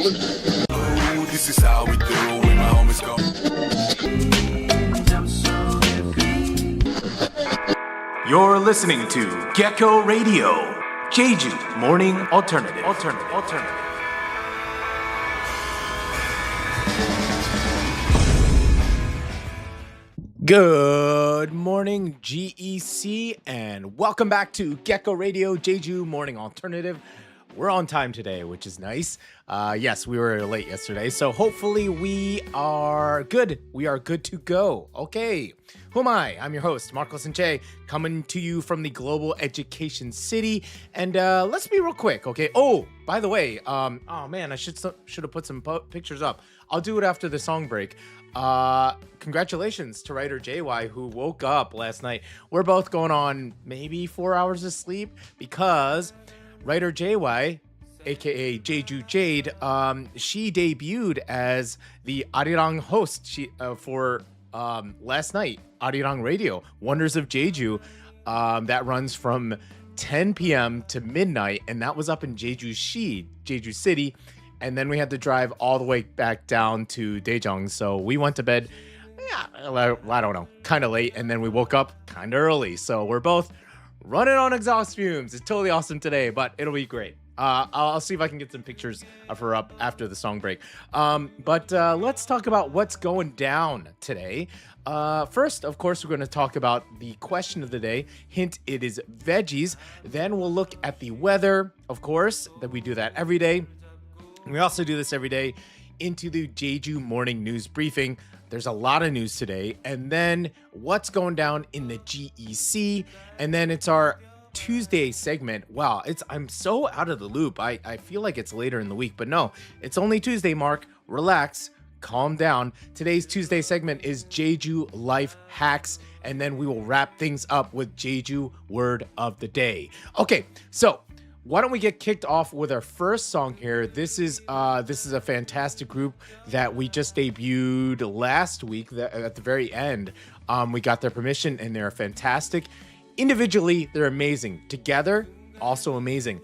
This is how we do when my homies go. You're listening to Gecko Radio, Jeju Morning Alternative. Good morning, GEC, and welcome back to Gecko Radio, Jeju Morning Alternative. We're on time today, which is nice. Yes, we were late yesterday, so hopefully we are good. We are good to go. Okay, who am I? I'm your host, Marco Sanche, coming to you from the Global Education City. And let's be real quick, okay? Oh, by the way, oh man, I should have put some pictures up. I'll do it after the song break. Congratulations to writer JY who woke up last night. We're both going on maybe 4 hours of sleep because writer JY, aka Jeju Jade, she debuted as the Arirang host for last night, Arirang Radio, Wonders of Jeju, that runs from 10 p.m. to midnight, and that was up in Jeju City. And then we had to drive all the way back down to Daejeong. So we went to bed, I don't know, kind of late. And then we woke up kind of early. So we're both running on exhaust fumes. It's totally awesome today, but it'll be great. I'll see if I can get some pictures of her up after the song break. But let's talk about what's going down today. First, of course, we're going to talk about the question of the day. Hint, it is veggies. Then we'll look at the weather, of course, that we do that every day. We also do this every day into the Jeju Morning News Briefing. There's a lot of news today. And then what's going down in the GEC. And then it's our Tuesday segment. Wow, I'm so out of the loop. I feel like it's later in the week, but no, it's only Tuesday, Mark. Relax, calm down. Today's Tuesday segment is Jeju Life Hacks. And then we will wrap things up with Jeju Word of the Day. Okay, so why don't we get kicked off with our first song here? This is a fantastic group that we just debuted last week. At the very end, we got their permission, and they're fantastic. Individually, they're amazing. Together, also amazing.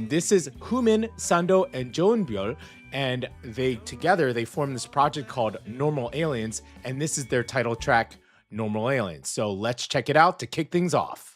This is Humin, Sandoe, and byul, and they formed this project called Normal Aliens, and this is their title track, Normal Aliens. So let's check it out to kick things off.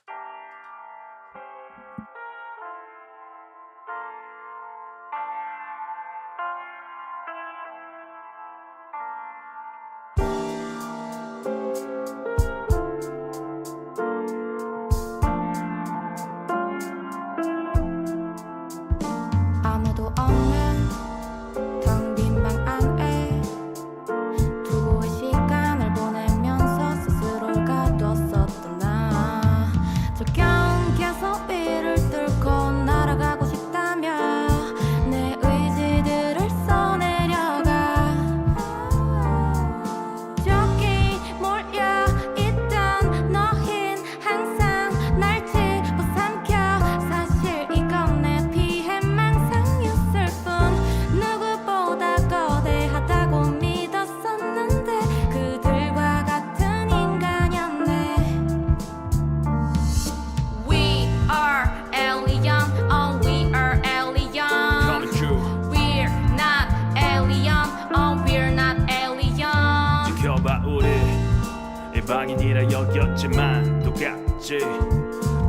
일방인이라 여겼지만 똑같지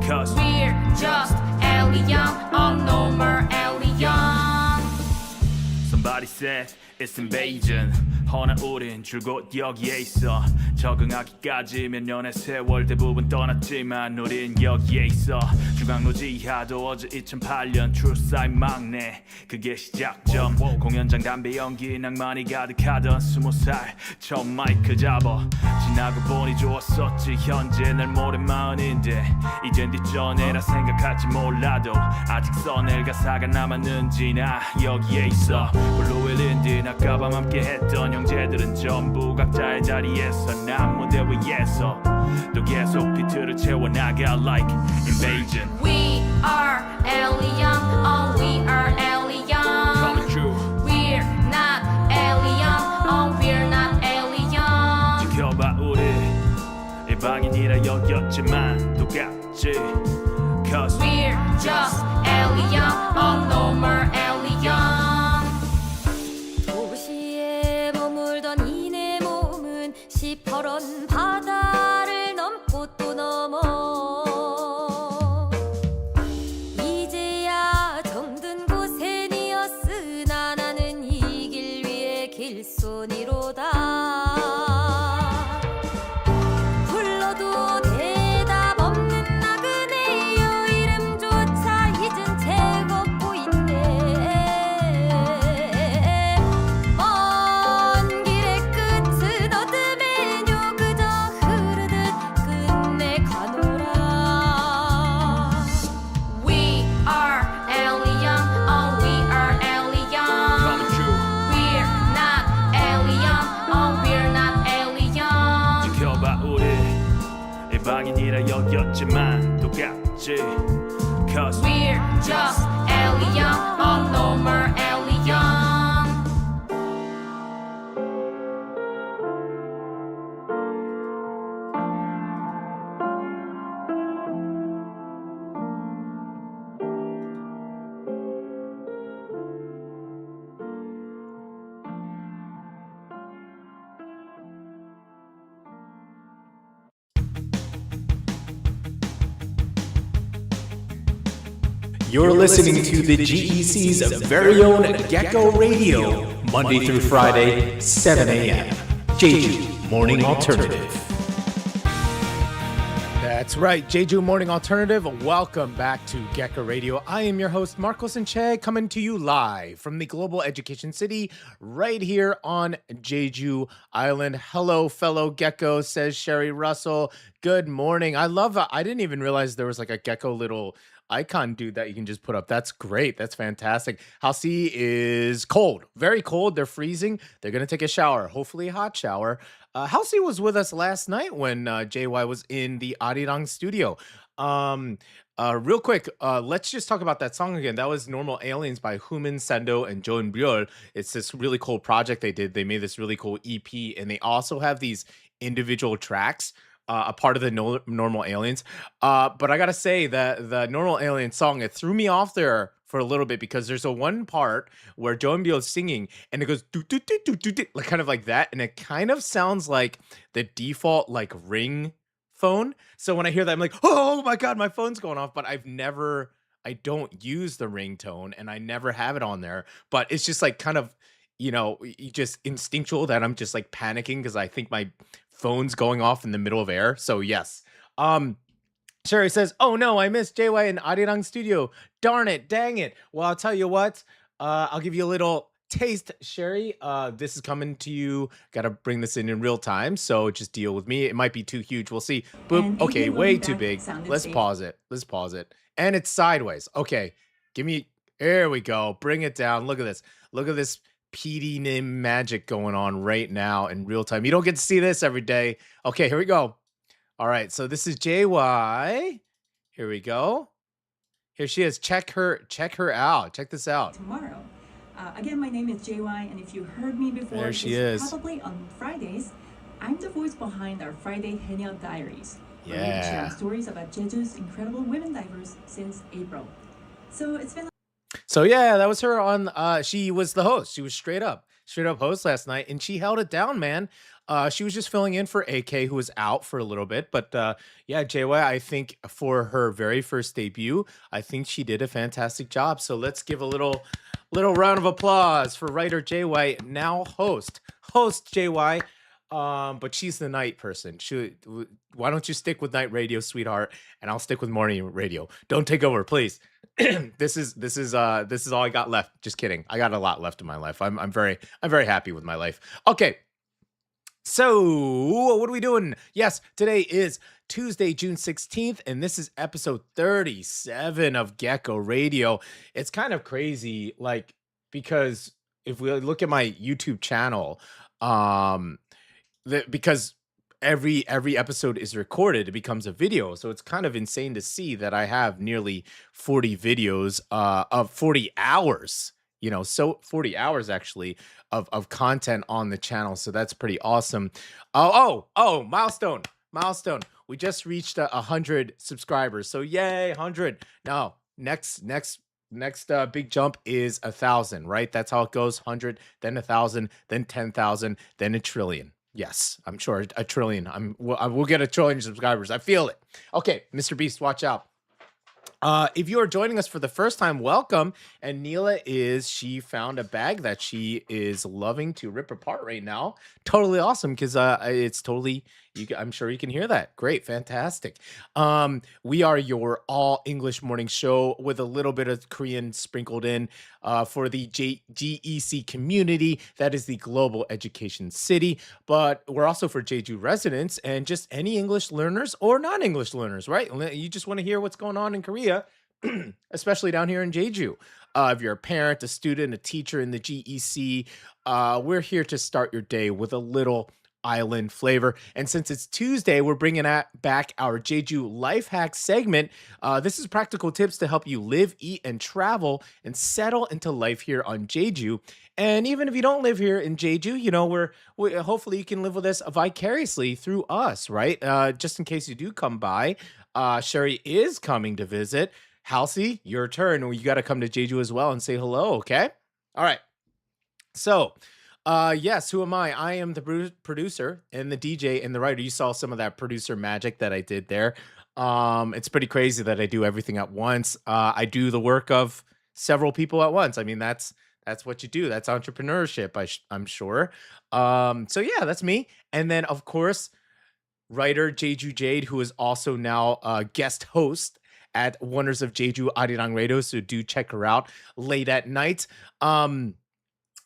Cause we're just alien, a normal alien. Somebody said it's invasion. 허나 우린 줄곧 여기에 있어. 적응하기까지 몇 년의 세월 대부분 떠났지만 우린 여기에 있어. 중앙로 지하도 어제 2008년 출사의 막내 그게 시작점. 공연장 담배 연기 낭만이 가득하던 20살 처음 마이크 잡아. 지나고 보니 좋았었지 현재 날 모른 마흔인데 이젠 뒷전에라 생각할지 몰라도 아직 써낼 가사가 남았는지 나 여기에 있어. 블루윌 인디 아까밤 함께 했던 형제들은 전부 각자의 자리에서 난 무대 위에서 또 계속 비트를 채워나가 like invasion. We are alien, oh we are alien. Coming true. We're not alien, oh we're not alien. 지켜봐 우리 일방인이라 여겼지만 똑같지 Cause we're just alien, a normal alien. 저런 바다를 넘고 또 넘어 이제야 정든 곳엔이었으나 나는 이 길 위에 길손이로다 불러도 대답 없는 나그네여 이름조차 잊은 채 걷고 있네 먼 길의 끝은 어둠에뇨 그저 흐르듯 끝내 가노라 We are alien, oh we are alien Coming true. We're not alien, oh we're not alien 지켜봐 우리 일방인이라 여겼지만 똑같지 Cause We're just alien, oh no more alien You're listening to the GEC's very own Gecko Radio, Monday through Friday, 7 a.m. Jeju Morning Alternative. That's right, Jeju Morning Alternative. Welcome back to Gecko Radio. I am your host, Marcos and Che, coming to you live from the Global Education City right here on Jeju Island. Hello, fellow geckos, says Sherry Russell. Good morning. I love it. I didn't even realize there was like a gecko little icon dude that you can just put up. That's great. That's fantastic. Halsey is cold, very cold. They're freezing. They're going to take a shower, hopefully a hot shower. Halsey was with us last night when JY was in the Arirang studio. Real quick, let's just talk about that song again. That was Normal Aliens by Human, Sandoe, and byul. It's this really cool project they did. They made this really cool EP, and they also have these individual tracks. A part of the Normal Aliens. But I gotta say that the Normal Alien song, it threw me off there for a little bit because there's a one part where byul is singing and it goes do do do do do do, like kind of like that, and it kind of sounds like the default like ring phone. So when I hear that, I'm like, oh my god, my phone's going off. But I don't use the ringtone and I never have it on there. But it's just like kind of, just instinctual that I'm just like panicking because I think my phone's going off in the middle of air. So yes. Sherry says, oh no, I missed JY in Arirang studio. Darn it, dang it. Well, I'll tell you what, I'll give you a little taste, Sherry. This is coming to you. Gotta bring this in real time, so just deal with me. It might be too huge. We'll see. Boop. Okay, way too big. Let's pause it. And it's sideways. Okay, there we go. Bring it down. Look at this. Look at this PD name magic going on right now in real time. You don't get to see this every day. Okay, here we go. All right, so this is JY. Here we go. Here she is. Check her out. Check this out. Tomorrow. Again, my name is JY, and if you heard me before, there she is. Probably on Fridays. I'm the voice behind our Friday Haenyeo Diaries. Where we Yeah. share stories about Jeju's incredible women divers since April. So it's been So yeah, that was her on. She was the host. She was straight up host last night, and she held it down, man. She was just filling in for AK, who was out for a little bit. But yeah, JY, I think for her very first debut, I think she did a fantastic job. So let's give a little round of applause for writer JY, now host JY. But she's the night person. Why don't you stick with night radio, sweetheart, and I'll stick with morning radio. Don't take over, please. This is all I got left. Just kidding. I got a lot left in my life. I'm very happy with my life. Okay. So, what are we doing? Yes, today is Tuesday, June 16th, and this is episode 37 of Gecko Radio. It's kind of crazy, like, because if we look at my YouTube channel, because every episode is recorded, it becomes a video. So it's kind of insane to see that I have nearly 40 videos of 40 hours, so 40 hours actually of content on the channel. So that's pretty awesome. Oh, milestone. We just reached 100 subscribers. So yay, 100. Now, next big jump is 1,000, right? That's how it goes. 100, then 1,000, then 10,000, then 1 trillion. Yes, I'm sure a trillion. We'll get a trillion subscribers. I feel it. Okay, Mr. Beast, watch out. If you are joining us for the first time, welcome. And she found a bag that she is loving to rip apart right now. Totally awesome because it's totally, I'm sure you can hear that. Great, fantastic. We are your all English morning show with a little bit of Korean sprinkled in for the GEC community. That is the Global Education City. But we're also for Jeju residents and just any English learners or non-English learners, right? You just want to hear what's going on in Korea, especially down here in Jeju. If you're a parent, a student, a teacher in the GEC, we're here to start your day with a little island flavor. And since it's Tuesday, we're bringing back our Jeju Life Hack segment. This is practical tips to help you live, eat, and travel and settle into life here on Jeju. And even if you don't live here in Jeju, you know, we hopefully you can live with us vicariously through us, right? Just in case you do come by, Sherry is coming to visit. Halsey, your turn. You got to come to Jeju as well and say hello, okay? All right. So, yes, who am I? I am the producer and the DJ and the writer. You saw some of that producer magic that I did there. It's pretty crazy that I do everything at once. I do the work of several people at once. I mean, that's what you do. That's entrepreneurship, I'm sure. So yeah, that's me. And then of course, writer Jeju Jade, who is also now a guest host at Wonders of Jeju Arirang Radio. So do check her out late at night.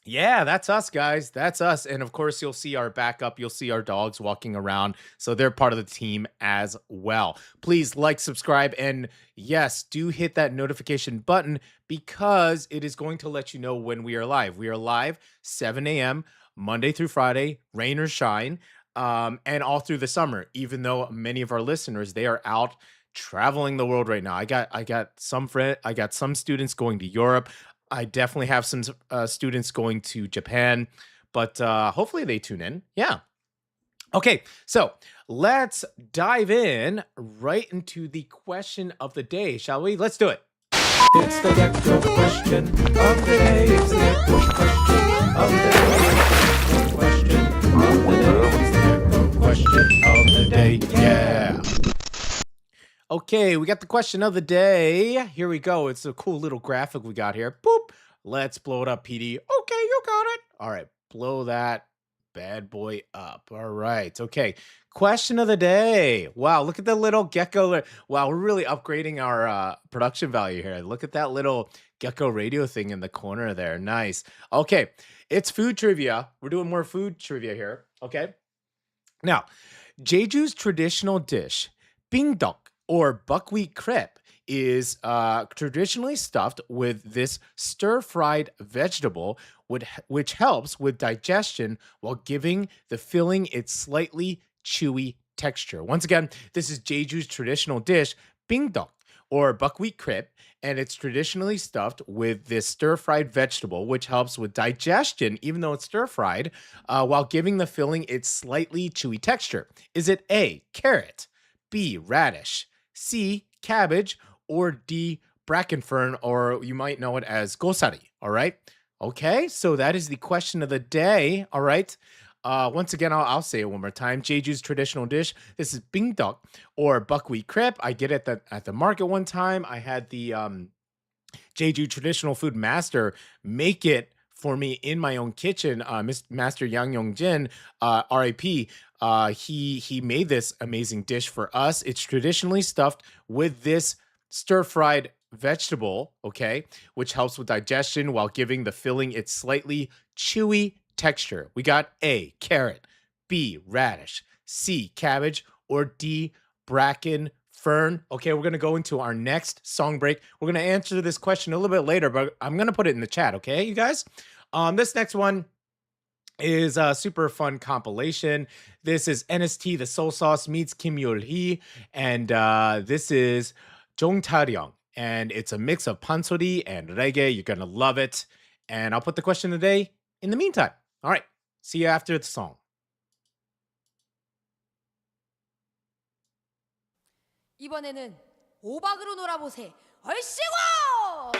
Yeah, that's us, guys. That's us. And of course, you'll see our backup. You'll see our dogs walking around. So they're part of the team as well. Please like, subscribe, and yes, do hit that notification button because it is going to let you know when we are live. We are live 7 a.m. Monday through Friday, rain or shine, and all through the summer, even though many of our listeners, they are out traveling the world right now. I got some students going to Europe. I definitely have some students going to Japan, but hopefully they tune in. Yeah. Okay, so let's dive in right into the question of the day, shall we? Let's do it. It's the Gecko question of the day. It's the Gecko question of the day. It's the Gecko question of the day. Yeah. Okay, we got the question of the day. Here we go. It's a cool little graphic we got here. Boop. Let's blow it up, PD. Okay, you got it. All right, blow that bad boy up. All right. Okay. Question of the day. Wow, look at the little gecko. Wow, we're really upgrading our production value here. Look at that little gecko radio thing in the corner there. Nice. Okay, it's food trivia. We're doing more food trivia here. Okay. Now, Jeju's traditional dish, bingdok, or buckwheat crepe, is traditionally stuffed with this stir-fried vegetable, which helps with digestion while giving the filling its slightly chewy texture. Once again, this is Jeju's traditional dish, bingdok, or buckwheat crepe, and it's traditionally stuffed with this stir-fried vegetable, which helps with digestion, even though it's stir-fried, while giving the filling its slightly chewy texture. Is it A, carrot, B, radish, C, cabbage, or D, bracken fern, or you might know it as gosari, all right? Okay, so that is the question of the day, all right? Once again, I'll say it one more time. Jeju's traditional dish, this is bingdok, or buckwheat crepe. I get it at the market one time. I had the Jeju traditional food master make it for me in my own kitchen. Master Yang Yong-jin, RIP, he made this amazing dish for us. It's traditionally stuffed with this stir-fried vegetable, okay, which helps with digestion while giving the filling its slightly chewy texture. We got A, carrot, B, radish, C, cabbage, or D, bracken fern. Okay, we're going to go into our next song break. We're going to answer this question a little bit later, but I'm going to put it in the chat, okay, you guys? This next one is a super fun compilation. This is NST The Soul Sauce meets Kim Yulhee, and this is Jong Taryong, and it's a mix of pansori and reggae. You're gonna love it, and I'll put the question of the day in the meantime. All right, see you after the song. 이번에는 오박으로 놀아보세. 얼씨구!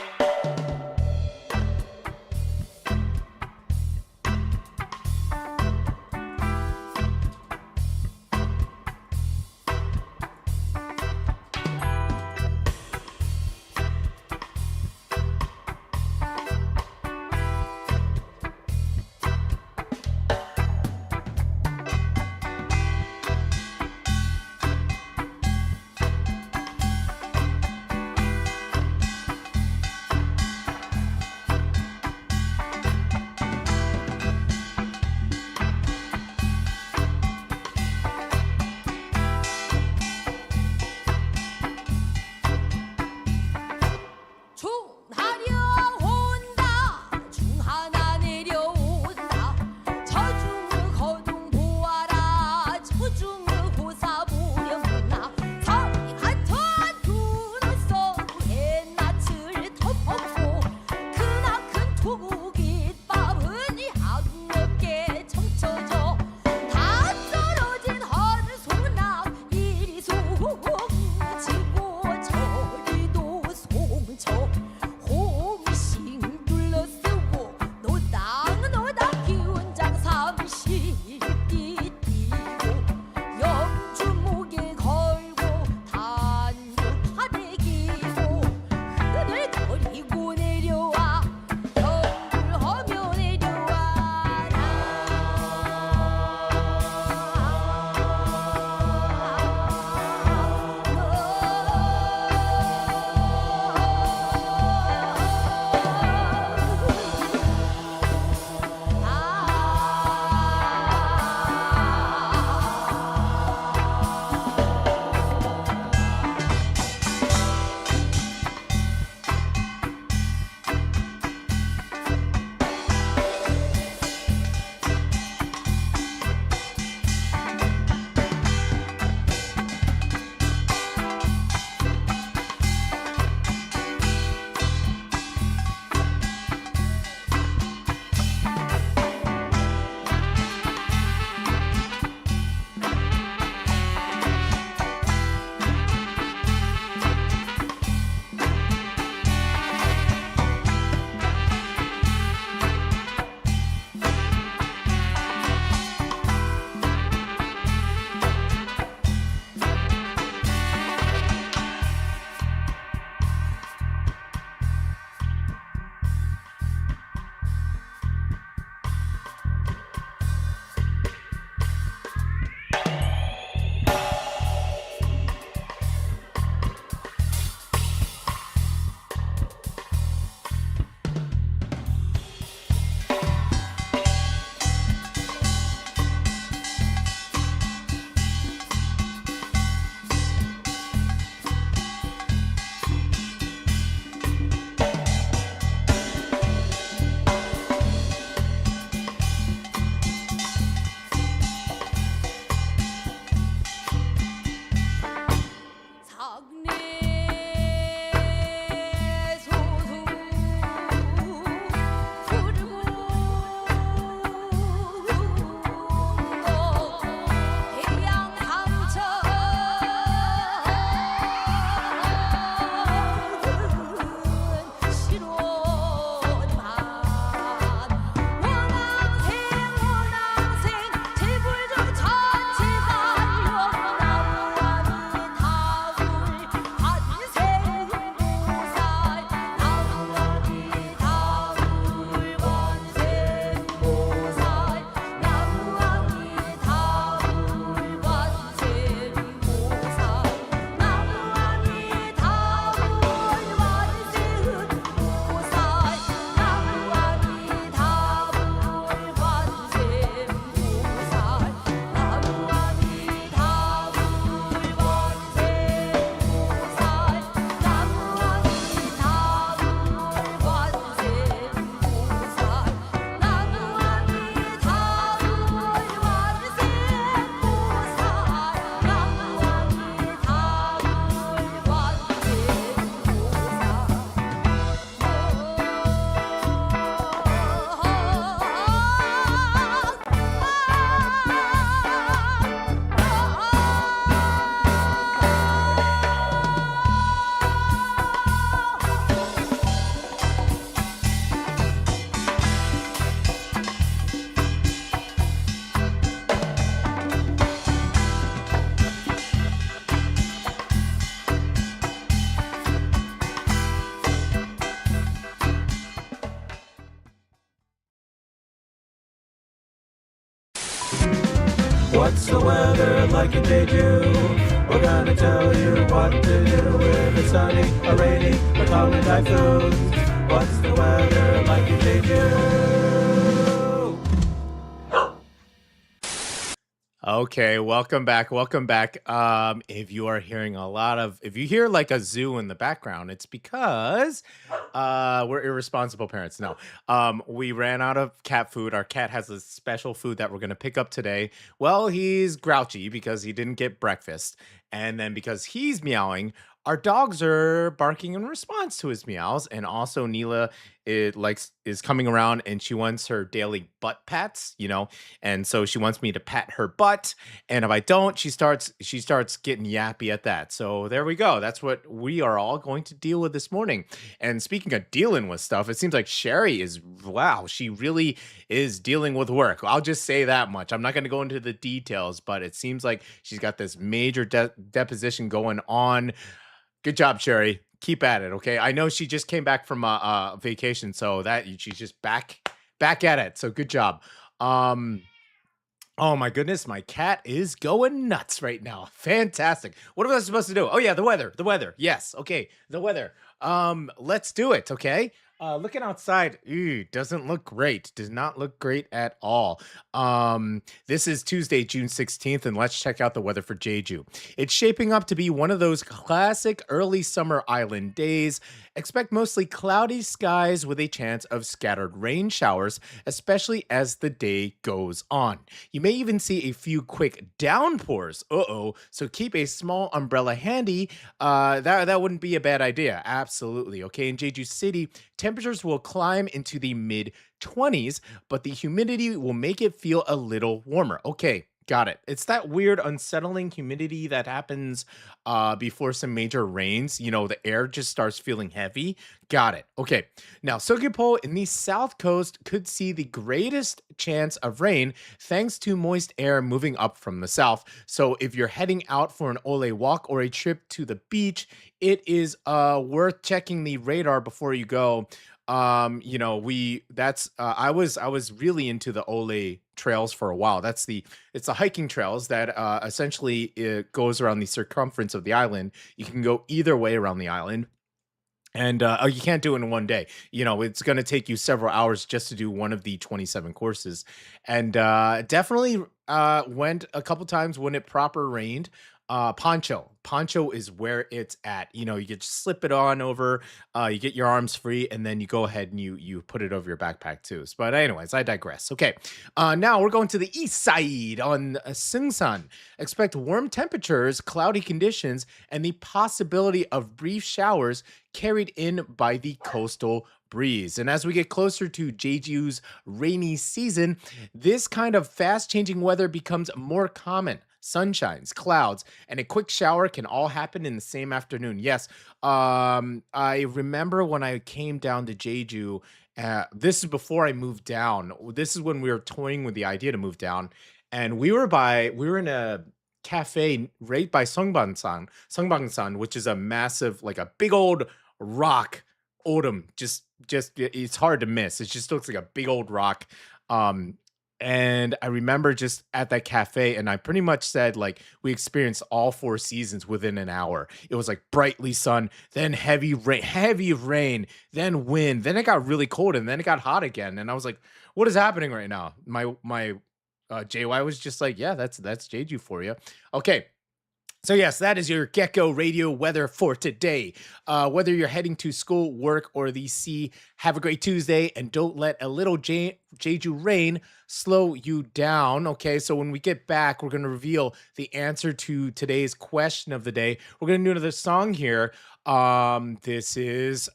What's the weather like in Jeju? We're gonna tell you what to do if it's sunny or rainy or calling typhoons. What's the weather like in Jeju? Okay, welcome back. Welcome back. If you are hearing if you hear like a zoo in the background, it's because we're irresponsible parents. No, we ran out of cat food. Our cat has a special food that we're gonna pick up today. Well, he's grouchy because he didn't get breakfast, and then because he's meowing, our dogs are barking in response to his meows, and also Neela is coming around and she wants her daily butt pats, and so she wants me to pat her butt, and if I don't, she starts getting yappy at that. So there we go. That's what we are all going to deal with this morning. And speaking of dealing with stuff, it seems like Sherry she really is dealing with work. I'll just say that much. I'm not going to go into the details, but it seems like she's got this major deposition going on. Good job, Sherry. Keep at it, okay? I know she just came back from a vacation, so that she's just back at it. So good job. Oh my goodness, my cat is going nuts right now. Fantastic. What was I supposed to do? Oh yeah, the weather. The weather. Yes. Okay, the weather. Let's do it, okay? Looking outside, doesn't look great. Does not look great at all. This is Tuesday, June 16th, and let's check out the weather for Jeju. It's shaping up to be one of those classic early summer island days. Expect mostly cloudy skies with a chance of scattered rain showers, especially as the day goes on. You may even see a few quick downpours. So keep a small umbrella handy. That wouldn't be a bad idea. Absolutely. Okay, in Jeju City, temperatures will climb into the mid 20s, but the humidity will make it feel a little warmer. Okay, got it. It's that weird unsettling humidity that happens before some major rains. The air just starts feeling heavy. Got it. Okay. Now, Seogwipo in the south coast could see the greatest chance of rain thanks to moist air moving up from the south. So if you're heading out for an ole walk or a trip to the beach, it is worth checking the radar before you go. I was really into the Ole trails for a while. It's the hiking trails that essentially it goes around the circumference of the island. You can go either way around the island. And you can't do it in one day. It's going to take you several hours just to do one of the 27 courses. And definitely went a couple times when it proper rained. Poncho is where it's at. You get to slip it on over, you get your arms free, and then you go ahead and you put it over your backpack too. But anyways, I digress. Okay, now we're going to the east side on Seungsan. Expect warm temperatures, cloudy conditions, and the possibility of brief showers carried in by the coastal breeze. And as we get closer to Jeju's rainy season, this kind of fast-changing weather becomes more common. Sunshines, clouds, and a quick shower can all happen in the same afternoon. Yes, I remember when I came down to Jeju. This is before I moved down. This is when we were toying with the idea to move down, and we were in a cafe right by Songbangsan, which is a massive, like a big old rock. Odom, just it's hard to miss. It just looks like a big old rock. And I remember just at that cafe, and I pretty much said, like, we experienced all four seasons within an hour. It was like brightly sun, then heavy rain, then wind, then it got really cold, and then it got hot again. And I was like, what is happening right now? My JY was just like, yeah, that's Jeju for you. Okay. So yes, that is your Gecko Radio weather for today. Whether you're heading to school, work, or the sea, have a great Tuesday, and don't let a little Jeju rain slow you down. Okay, so when we get back, we're going to reveal the answer to today's question of the day. We're going to do another song here. This is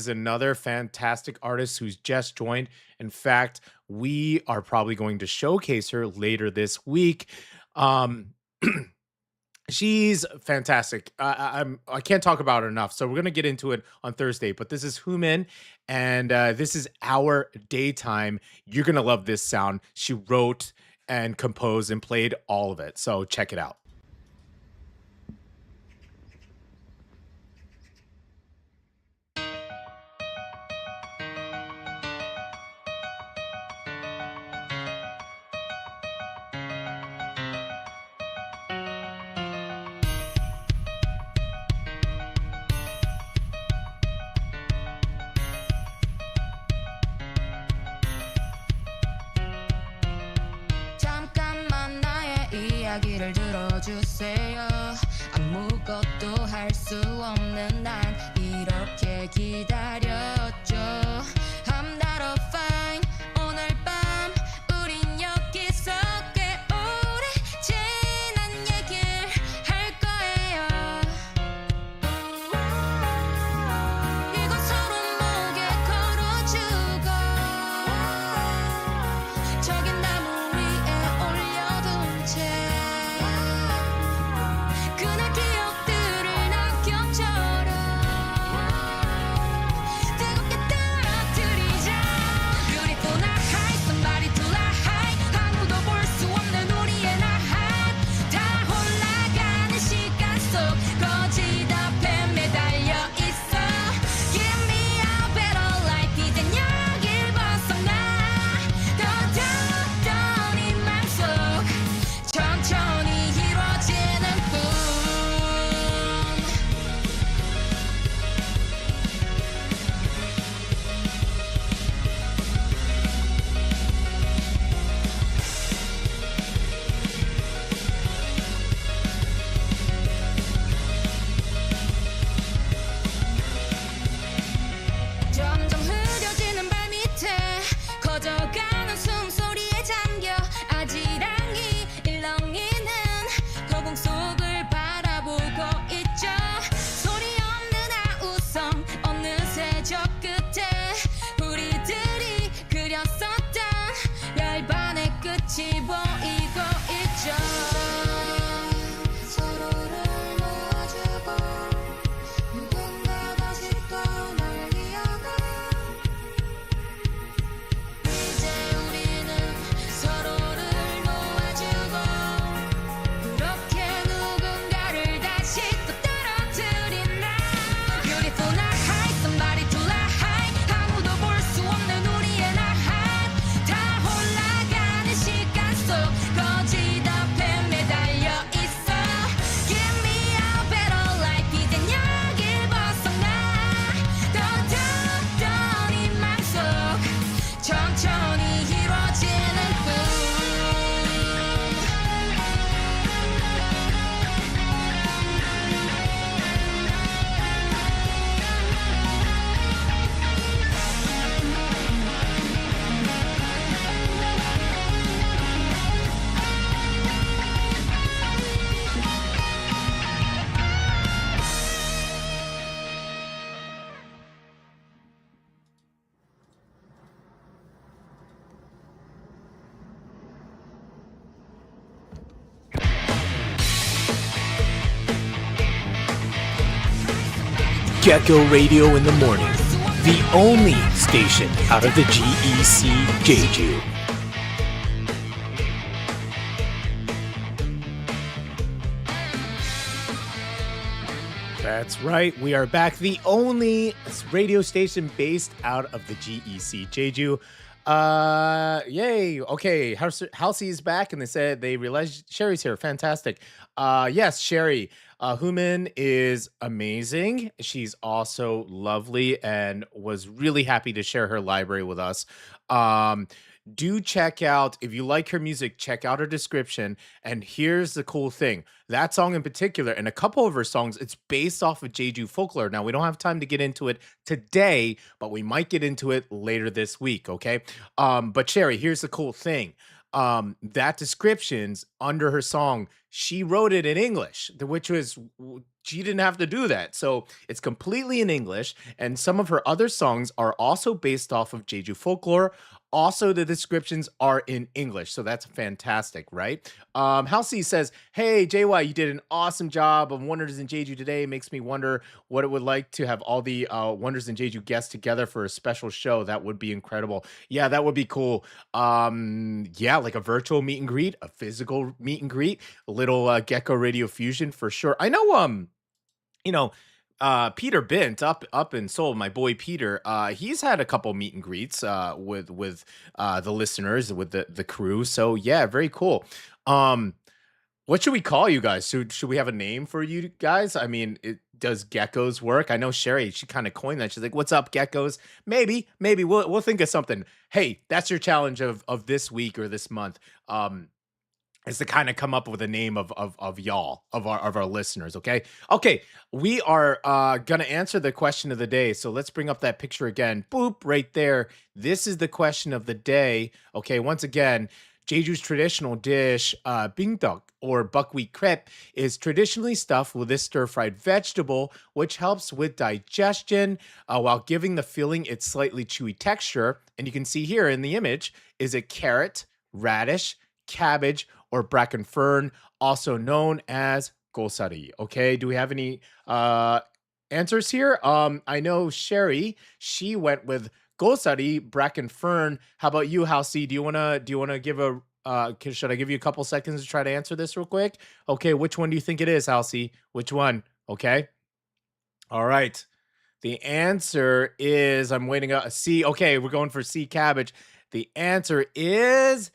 another fantastic artist who's just joined. In fact, we are probably going to showcase her later this week. She's fantastic. I can't talk about her enough, so we're gonna get into it on Thursday. But this is Human, and this is Our Daytime. You're gonna love this sound. She wrote and composed and played all of it, so check it out. 이야기를 들어주세요 아무것도 할 수 없는 난 이렇게 기다렸죠 I'm not a fine 오늘 밤 우린 여기서 꽤 오래 지난 얘기를 할 거예요 이건 서로 목에 걸어주고 저기 나무 위에 올려둔 채 그날 기억들을 낙엽처럼 뜨겁게 떨어뜨리자 Beautiful night somebody to lie 아무도 볼 수 없는 우리의 night 다 올라가는 시간 속 거짓 앞에 매달려 있어 Give me a better life 이젠 여길 벗어나 더 더웠던 이 맘속 천천히 이루어지는 꿈 점점 흐려지는 발밑에 커져가는 숨소리에 잠겨 아지랑이 일렁이는 허공 속을 바라보고 있죠 소리 없는 아우성 어느새 저 끝에 우리들이 그렸었던 열반의 끝이 보이고 있죠 서로를 놓아주고 누군가 다시 또 날 이어가 이제 우리는 서로를 놓아주고 그렇게 누군가를 다시 또 떨어뜨린다 Beautiful night somebody to lie 아무도 볼 수 없는 우리의 night 다 올라가는 시간 속 거짓 앞에 매달려 있어 Give me a better life 이젠 여길 벗어나 더 더웠던 이 맘속 천천히 이루어지는 꿈 Gecko Radio in the morning, the only station out of the GEC Jeju. That's right, we are back, the only radio station based out of the GEC Jeju. Yay. Okay, Halsey is back, and they said they realized Sherry's here. Fantastic. Yes, Sherry. Human is amazing. She's also lovely and was really happy to share her library with us. Do check out, if you like her music, check out her description. And here's the cool thing. That song in particular, and a couple of her songs, it's based off of Jeju folklore. Now, we don't have time to get into it today, but we might get into it later this week, okay? But Sherry, here's the cool thing. That descriptions under her song, she wrote it in English, which was, she didn't have to do that. So it's completely in English. And some of her other songs are also based off of Jeju folklore. Also, the descriptions are in English. So that's fantastic, right? Halsey says, hey, JY, you did an awesome job of Wonders in Jeju today. It makes me wonder what it would like to have all the Wonders in Jeju guests together for a special show. That would be incredible. Yeah, that would be cool. Yeah, like a virtual meet and greet, a physical meet and greet, a little Gecko Radio Fusion for sure. I know, you know, Peter Bint up in Seoul, my boy Peter, he's had a couple meet and greets with the listeners, with the crew. So yeah, very cool. What should we call you guys? Should we have a name for you guys? I mean, does geckos work? I know Sherry, she kind of coined that. She's like, "What's up, geckos?" Maybe we'll think of something. Hey, that's your challenge of this week or this month. is to kind of come up with a name of y'all, of our listeners. Okay, we are gonna answer the question of the day. So let's bring up that picture again. Boop, right there. This is the question of the day. Okay, once again, Jeju's traditional dish, bingdeok, or buckwheat crepe, is traditionally stuffed with this stir-fried vegetable, which helps with digestion while giving the filling its slightly chewy texture. And you can see here in the image is a carrot, radish, cabbage, or bracken fern, also known as gosari. Okay, do we have any answers here? I know Sherry, she went with gosari, bracken fern. How about you, Halsey? Do you wanna give a should I give you a couple seconds to try to answer this real quick? Okay, which one do you think it is, Halsey? Which one? Okay. All right. The answer is, I'm waiting a C. Okay, we're going for C, cabbage. The answer is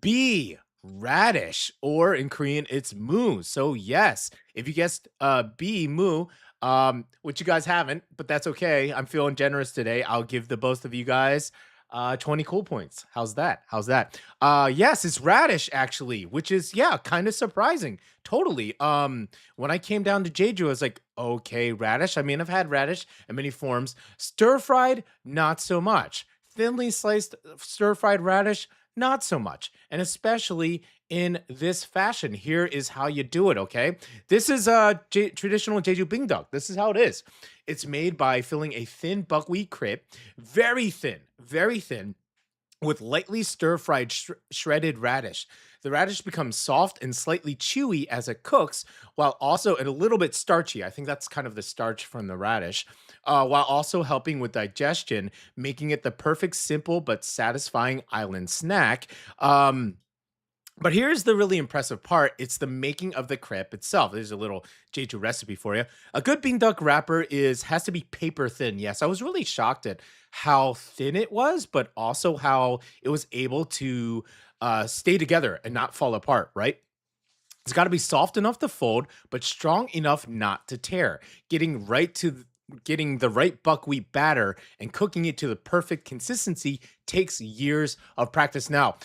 B, radish, or in Korean it's moo. So yes, if you guessed B, moo, which you guys haven't, but that's okay. I'm feeling generous today. I'll give the both of you guys 20 cool points. How's that? Yes, it's radish actually, which is kind of surprising. Totally. When I came down to Jeju, I was like, okay, radish. I mean, I've had radish in many forms. Stir-fried, not so much. Thinly sliced stir-fried radish, not so much. And especially in this fashion. Here is how you do it, okay? This is traditional Jeju bingdeok. This is how it is. It's made by filling a thin buckwheat crepe, very thin, with lightly stir-fried shredded radish. The radish becomes soft and slightly chewy as it cooks, while also and a little bit starchy. I think that's kind of the starch from the radish, while also helping with digestion, making it the perfect simple but satisfying island snack. But here's the really impressive part. It's the making of the crepe itself. There's a little Jeju recipe for you. A good bingdeok wrapper has to be paper thin. Yes, I was really shocked at how thin it was, but also how it was able to stay together and not fall apart, right? It's got to be soft enough to fold, but strong enough not to tear. Getting the right buckwheat batter and cooking it to the perfect consistency takes years of practice. Now,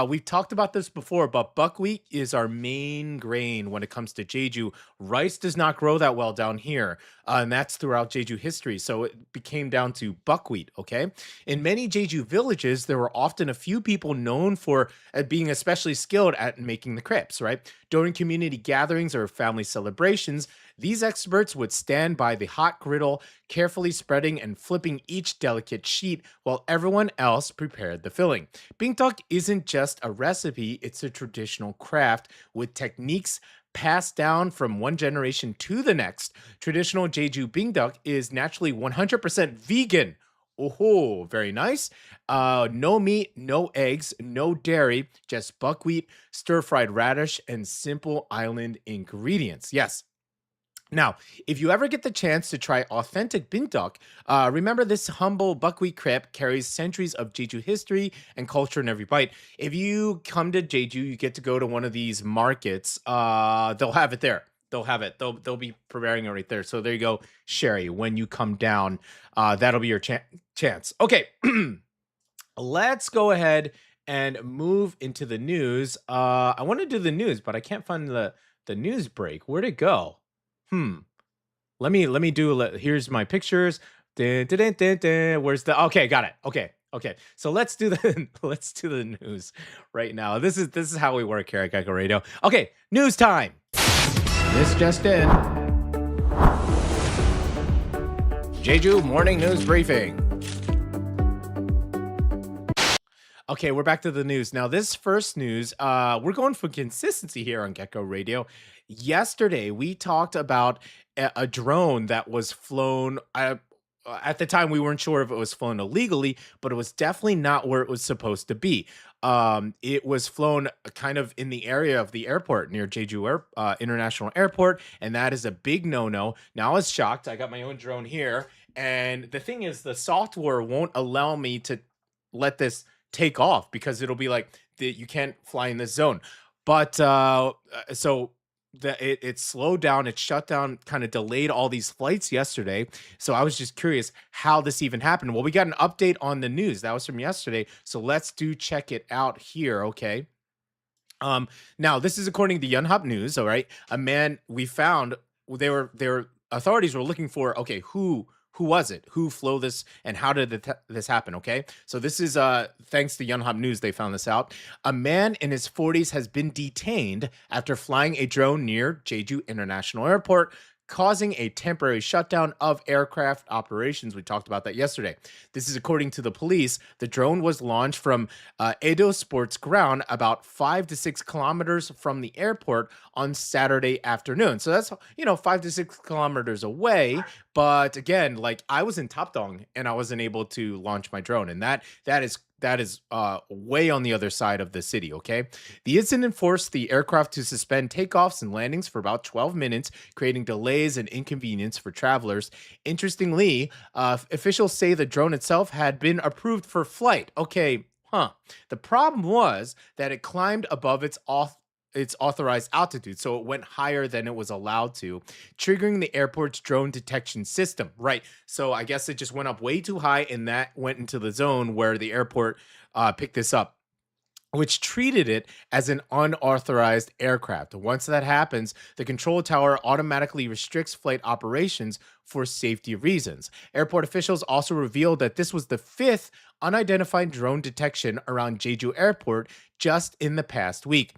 we've talked about this before, but buckwheat is our main grain when it comes to Jeju. Rice does not grow that well down here, and that's throughout Jeju history. So it became down to buckwheat, okay? In many Jeju villages, there were often a few people known for being especially skilled at making the crepes, right? During community gatherings or family celebrations, these experts would stand by the hot griddle, carefully spreading and flipping each delicate sheet while everyone else prepared the filling. Bingdeok isn't just a recipe, it's a traditional craft with techniques passed down from one generation to the next. Traditional Jeju bingdeok is naturally 100% vegan. Oh, very nice. No meat, no eggs, no dairy, just buckwheat, stir-fried radish, and simple island ingredients. Yes. Now, if you ever get the chance to try authentic bingdeok, remember this humble buckwheat crepe carries centuries of Jeju history and culture in every bite. If you come to Jeju, you get to go to one of these markets. They'll have it there. They'll be preparing it right there. So there you go, Sherry. When you come down, that'll be your chance. Okay, let's go ahead and move into the news. I want to do the news, but I can't find the news break. Where'd it go? Let me do. Here's my pictures. Dun, dun, dun, dun, dun. Where's the? Okay, got it. Okay. So let's do the news right now. This is how we work here at Gecko Radio. Okay, news time. This just in. Jeju morning news briefing. Okay, we're back to the news. Now, this first news, we're going for consistency here on Gecko Radio. Yesterday, we talked about a drone that was flown. At the time, we weren't sure if it was flown illegally, but it was definitely not where it was supposed to be. It was flown kind of in the area of the airport near Jeju International Airport, and that is a big no-no. Now, I was shocked. I got my own drone here, and the thing is, the software won't allow me to let this take off because it'll be like you can't fly in this zone. But so it slowed down, it shut down, kind of delayed all these flights yesterday. So I was just curious how this even happened. Well, we got an update on the news that was from yesterday, so let's check it out here. Okay. Now this is according to Yonhap News. All right, a man we found. They were authorities were looking for. Okay, who was it? Who flew this, and how did this happen? Okay, so this is thanks to Yonhap News. They found this out. A man in his 40s has been detained after flying a drone near Jeju International Airport, causing a temporary shutdown of aircraft operations. We talked about that yesterday. This is according to the police. The drone was launched from Edo Sports Ground, about 5 to 6 kilometers from the airport on Saturday afternoon. So that's 5 to 6 kilometers away. But again, like I was in Tapdong and I wasn't able to launch my drone, and that is way on the other side of the city. Okay, the incident forced the aircraft to suspend takeoffs and landings for about 12 minutes, creating delays and inconvenience for travelers. Interestingly, officials say the drone itself had been approved for flight. Okay, the problem was that it climbed above its authorized altitude, so it went higher than it was allowed to, triggering the airport's drone detection system. Right, so I guess it just went up way too high, and that went into the zone where the airport picked this up, which treated it as an unauthorized aircraft. Once that happens, the control tower automatically restricts flight operations for safety reasons. Airport officials also revealed that this was the 5th unidentified drone detection around Jeju Airport just in the past week.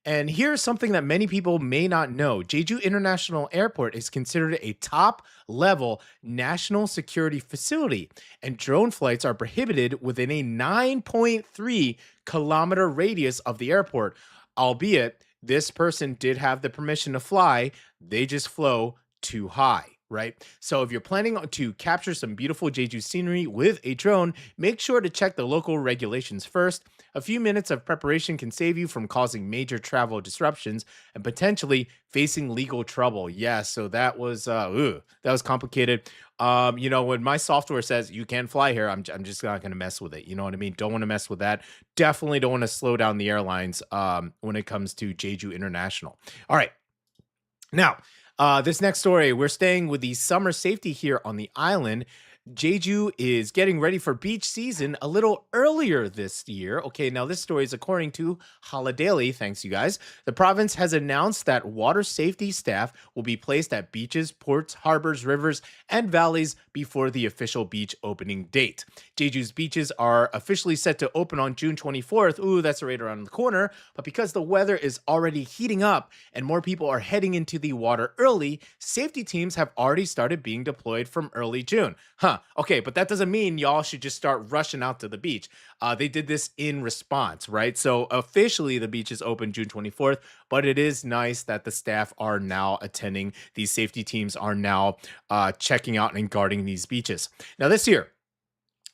And here's something that many people may not know. Jeju International Airport is considered a top-level national security facility, and drone flights are prohibited within a 9.3-kilometer radius of the airport. Albeit, this person did have the permission to fly, they just flew too high. Right? So if you're planning to capture some beautiful Jeju scenery with a drone, make sure to check the local regulations first. A few minutes of preparation can save you from causing major travel disruptions and potentially facing legal trouble. Yeah, so that was complicated. When my software says you can't fly here, I'm just not going to mess with it. You know what I mean? Don't want to mess with that. Definitely don't want to slow down the airlines when it comes to Jeju International. All right. Now, this next story, we're staying with the summer safety here on the island. Jeju is getting ready for beach season a little earlier this year. Okay, now this story is according to Holidaily. Thanks, you guys. The province has announced that water safety staff will be placed at beaches, ports, harbors, rivers, and valleys before the official beach opening date. Jeju's beaches are officially set to open on June 24th. Ooh, that's right around the corner. But because the weather is already heating up and more people are heading into the water early, safety teams have already started being deployed from early June. Okay, but that doesn't mean y'all should just start rushing out to the beach. They did this in response, right? So officially the beach is open June 24th, but it is nice that the staff are now attending. These safety teams are now checking out and guarding these beaches. Now this year,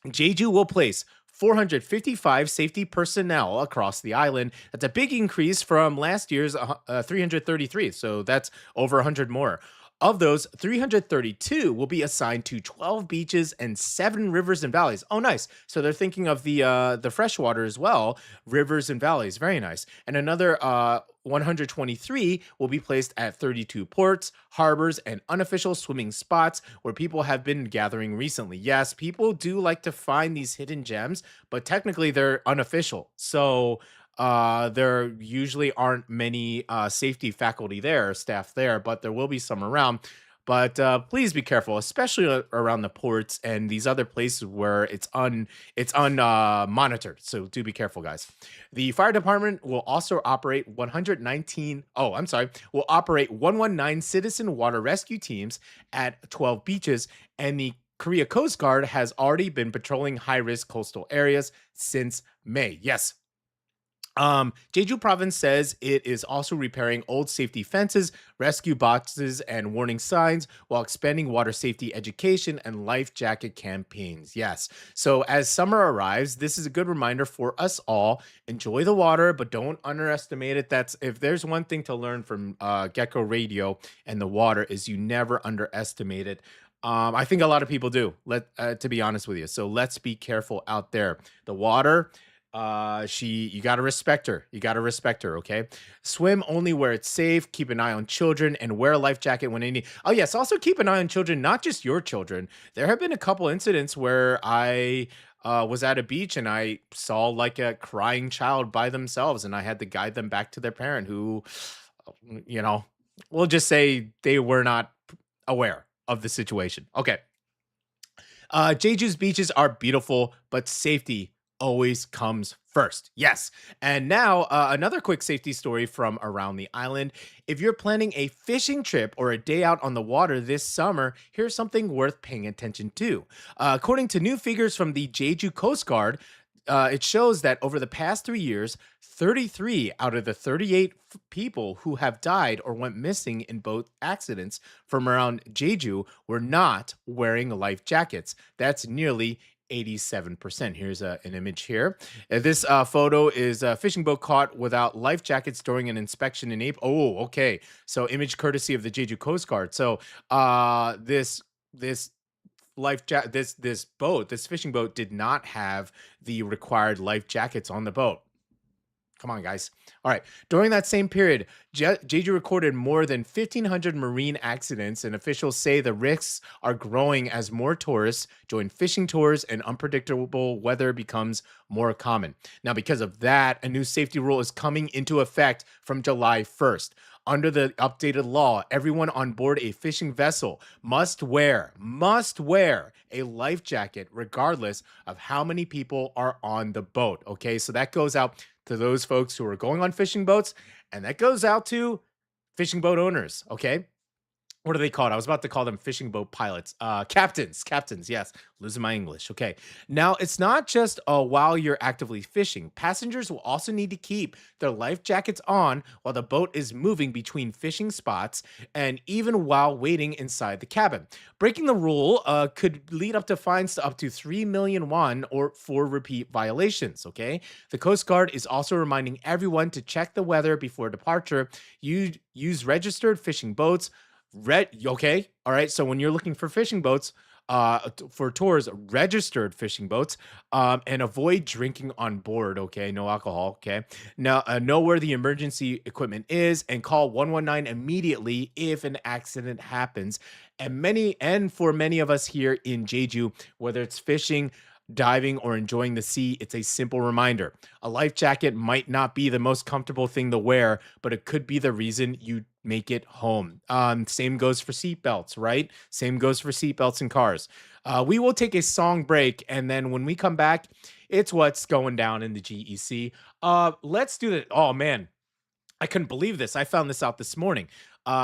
Jeju will place 455 safety personnel across the island. That's a big increase from last year's 333, so that's over 100 more. Of those, 332 will be assigned to 12 beaches and 7 rivers and valleys. Oh, nice. So they're thinking of the freshwater as well, rivers and valleys. Very nice. And another 123 will be placed at 32 ports, harbors, and unofficial swimming spots where people have been gathering recently. Yes, people do like to find these hidden gems, but technically they're unofficial. So there usually aren't many safety faculty there, staff there, but there will be some around. But please be careful, especially around the ports and these other places where it's monitored. So do be careful, guys. The fire department will also operate 119 citizen water rescue teams at 12 beaches, and the Korea Coast Guard has already been patrolling high-risk coastal areas since May. Yes. Jeju province says it is also repairing old safety fences, rescue boxes, and warning signs while expanding water safety education and life jacket campaigns. Yes. So as summer arrives, this is a good reminder for us all. Enjoy the water, but don't underestimate it. That's if there's one thing to learn from Gecko Radio and the water is you never underestimate it. I think a lot of people do, to be honest with you. So let's be careful out there. The water, You gotta respect her. You gotta respect her, okay? Swim only where it's safe, keep an eye on children, and wear a life jacket when any. Oh, yes, also keep an eye on children, not just your children. There have been a couple incidents where I was at a beach and I saw like a crying child by themselves, and I had to guide them back to their parent who, you know, we'll just say they were not aware of the situation. Okay. Jeju's beaches are beautiful, but safety always comes first. Yes. And now, another quick safety story from around the island. If you're planning a fishing trip or a day out on the water this summer, here's something worth paying attention to. According to new figures from the Jeju Coast Guard, it shows that over the past 3 years, 33 out of the 38 people who have died or went missing in boat accidents from around Jeju were not wearing life jackets. That's nearly 87%. Here's an image here. This photo is a fishing boat caught without life jackets during an inspection in April. Oh, okay. So image courtesy of the Jeju Coast Guard. So this fishing boat did not have the required life jackets on the boat. Come on, guys. All right. During that same period, Jeju recorded more than 1,500 marine accidents, and officials say the risks are growing as more tourists join fishing tours and unpredictable weather becomes more common. Now, because of that, a new safety rule is coming into effect from July 1st. Under the updated law, everyone on board a fishing vessel must wear a life jacket regardless of how many people are on the boat. Okay, so that goes out to those folks who are going on fishing boats, and that goes out to fishing boat owners. Okay. What are they called? I was about to call them fishing boat pilots. Captains, yes. Losing my English. Okay. Now, it's not just while you're actively fishing. Passengers will also need to keep their life jackets on while the boat is moving between fishing spots and even while waiting inside the cabin. Breaking the rule could lead up to fines to up to 3 million won or for repeat violations, okay? The Coast Guard is also reminding everyone to check the weather before departure. Use registered fishing boats. Okay. All right. So when you're looking for fishing boats, for tours, registered fishing boats, and avoid drinking on board. Okay. No alcohol. Okay. Now, know where the emergency equipment is and call 119 immediately if an accident happens. And for many of us here in Jeju, whether it's fishing, diving, or enjoying the sea, it's a simple reminder. A life jacket might not be the most comfortable thing to wear, but it could be the reason you make it home. Same goes for seatbelts, right? Same goes for seatbelts in cars. We will take a song break, and then when we come back, it's what's going down in the GEC. Let's do that. Oh, man. I couldn't believe this. I found this out this morning.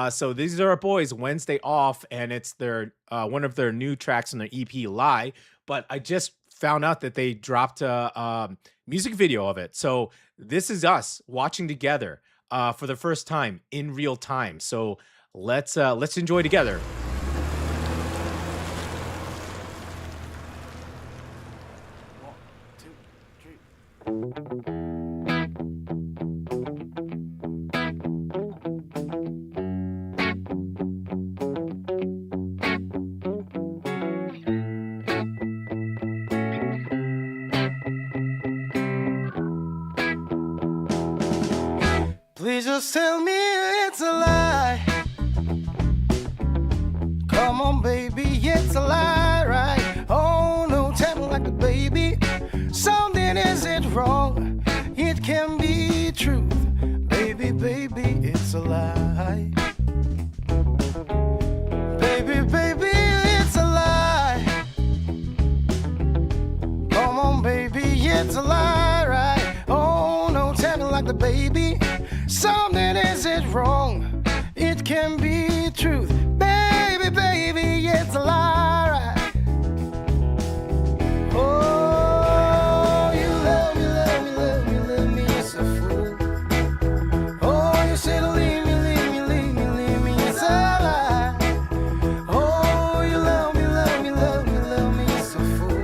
So these are our boys, Wednesday Off, and it's their one of their new tracks on their EP, Lie. But I just found out that they dropped a music video of it. So this is us watching together for the first time in real time. So let's enjoy together. Please just tell me it's a lie. Come on, baby, it's a lie, right? Oh, no, tell me like a baby. Something isn't wrong. It can be truth. Baby, baby, it's a lie. Baby, baby, it's a lie. Come on, baby, it's a lie, right? Oh, no, tell me like the baby. Something isn't wrong. It can be truth. Baby, baby, it's a lie, right? Oh, you love me, love me, love me, love me, it's a fool. Oh, you said leave me, leave me, leave me, leave me, it's a lie. Oh, you love me, love me, love me, love me, it's a fool.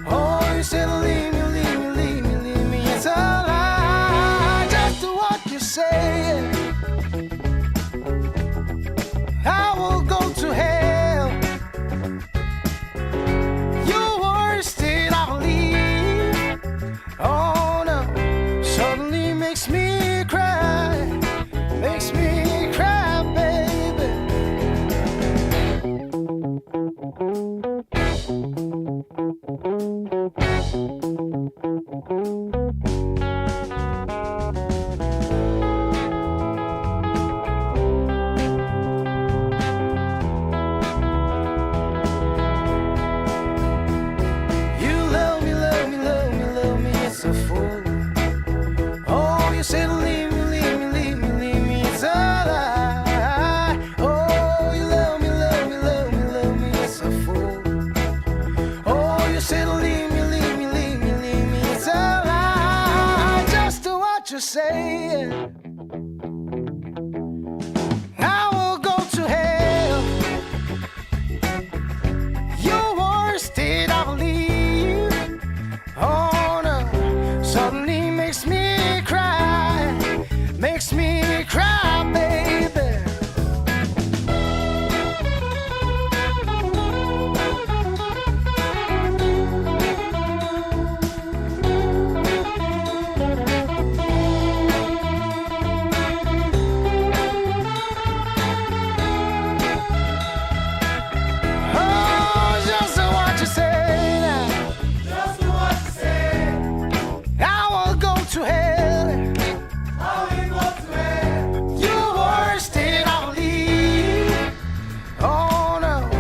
Oh, you said leave me, leave me, leave me, leave me, it's a lie. Just do what you say. I will go to hell. Your worst state, I believe. makes me cry, baby. Oh, just what you say now. Just what you say. I will go to hell. How we go to hell. Your worst day I believe. Oh no,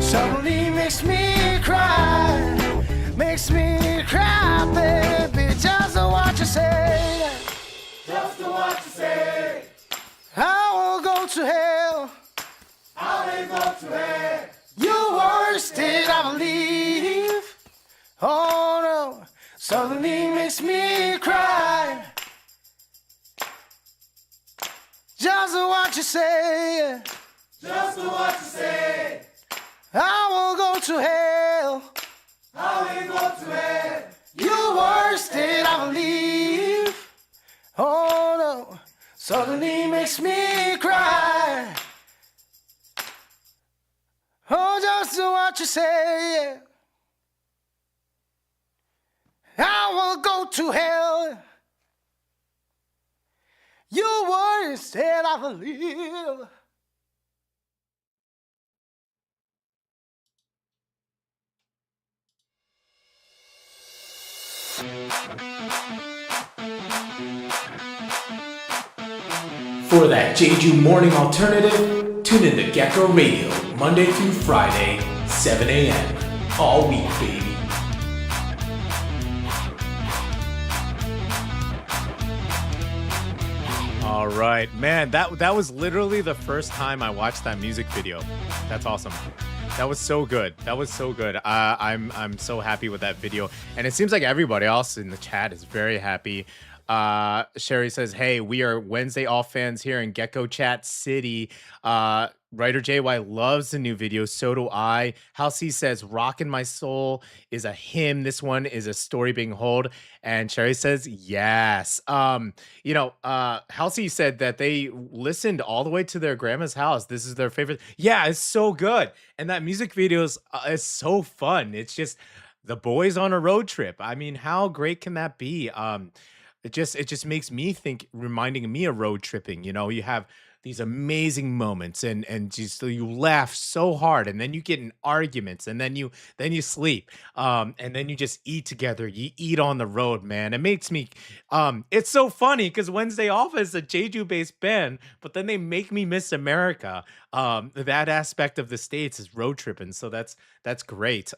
suddenly makes me cry. Makes me cry, baby. Just what you say. Just what you say. I will go to hell. How we go to hell. Your worst day I believe. Oh no, suddenly makes me cry. Just what you say. Just what you say. I will go to hell. How we go to hell. Your worst day I believe. Oh no, suddenly makes me cry. Oh, just what you say. I will go to hell. Your worst day I believe. For that Jeju morning alternative, tune in to Gecko Radio, Monday through Friday, 7 a.m. All week, baby. All right, man, that was literally the first time I watched that music video. That's awesome. That was so good. That was so good. I'm so happy with that video, and it seems like everybody else in the chat is very happy. Sherry says, "Hey, we are Wednesday Off fans here in Gecko Chat City. Writer JY loves the new video. So do I." Halsey says, "Rockin' My Soul is a hymn. This one is a story being told." And Sherry says, "Yes." Halsey said that they listened all the way to their grandma's house. This is their favorite. Yeah, it's so good. And that music video is so fun. It's just the boys on a road trip. I mean, how great can that be? It just makes me think, reminding me of road tripping. You have these amazing moments, and just you laugh so hard, and then you get in arguments, and then you sleep, and then you just eat together. You eat on the road, man. It makes me it's so funny because Wednesday Off is a Jeju-based band, but then they make me miss America. That aspect of the States is road tripping, so that's great.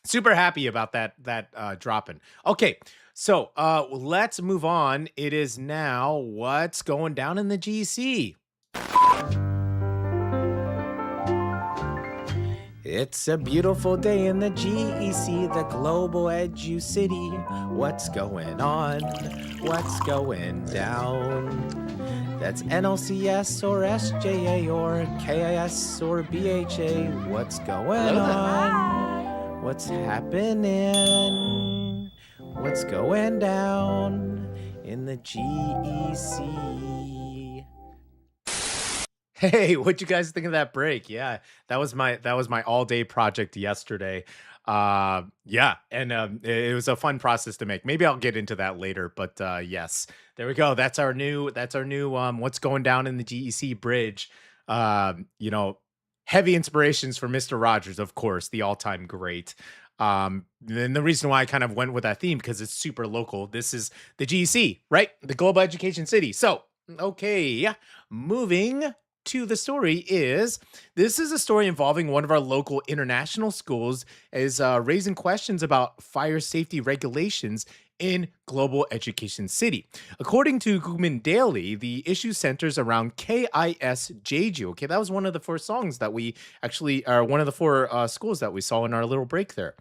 Super happy about that dropping. Okay. So let's move on. It is now what's going down in the GC. It's a beautiful day in the GEC, the global edu city. What's going on? What's going down? That's NLCS or SJA or KIS or BHA. What's going on? What's happening? What's going down in the GEC? Hey, what'd you guys think of that break? Yeah, that was my all-day project yesterday. And it was a fun process to make. Maybe I'll get into that later, but yes, there we go. That's our new what's going down in the GEC bridge. Heavy inspirations for Mr. Rogers, of course, the all-time great. Then the reason why I kind of went with that theme, because it's super local. This is the GEC, right? The Global Education City. So, okay, moving to the story this is a story involving one of our local international schools is raising questions about fire safety regulations in Global Education City. According to Gugman Daily, the issue centers around KIS Jeju. Okay, that was one of the four songs that we actually, or one of the four schools that we saw in our little break there,